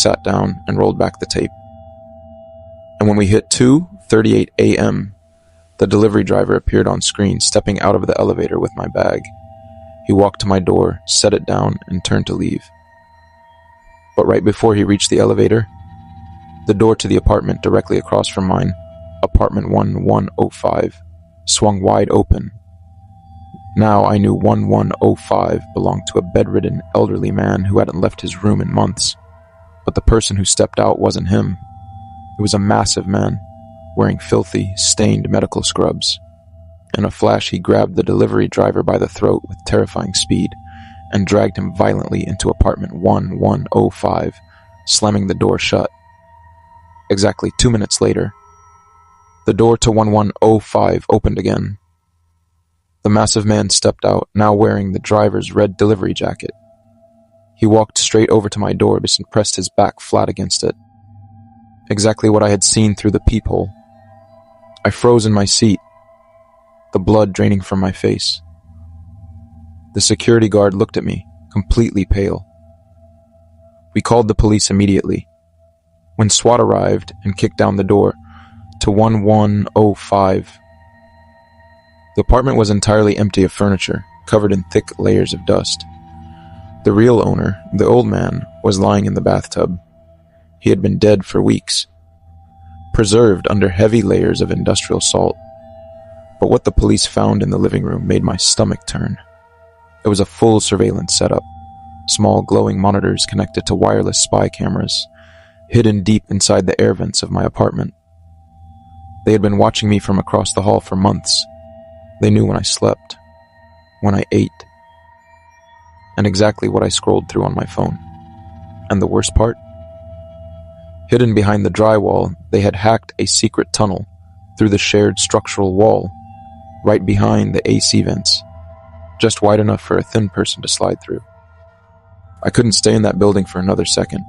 sat down and rolled back the tape. And when we hit 2:38 a.m., the delivery driver appeared on screen, stepping out of the elevator with my bag. He walked to my door, set it down, and turned to leave. But right before he reached the elevator, the door to the apartment directly across from mine, apartment 1105, swung wide open. Now I knew 1105 belonged to a bedridden elderly man who hadn't left his room in months. But the person who stepped out wasn't him. It was a massive man, wearing filthy, stained medical scrubs. In a flash, he grabbed the delivery driver by the throat with terrifying speed and dragged him violently into apartment 1105, slamming the door shut. Exactly 2 minutes later, the door to 1105 opened again. The massive man stepped out, now wearing the driver's red delivery jacket. He walked straight over to my door and pressed his back flat against it. Exactly what I had seen through the peephole. I froze in my seat, the blood draining from my face. The security guard looked at me, completely pale. We called the police immediately. When SWAT arrived and kicked down the door to 1105, the apartment was entirely empty of furniture, covered in thick layers of dust. The real owner, the old man, was lying in the bathtub. He had been dead for weeks, preserved under heavy layers of industrial salt. But what the police found in the living room made my stomach turn. It was a full surveillance setup, small glowing monitors connected to wireless spy cameras, hidden deep inside the air vents of my apartment. They had been watching me from across the hall for months. They knew when I slept, when I ate, and exactly what I scrolled through on my phone. And the worst part? Hidden behind the drywall, they had hacked a secret tunnel through the shared structural wall, right behind the AC vents, just wide enough for a thin person to slide through. I couldn't stay in that building for another second.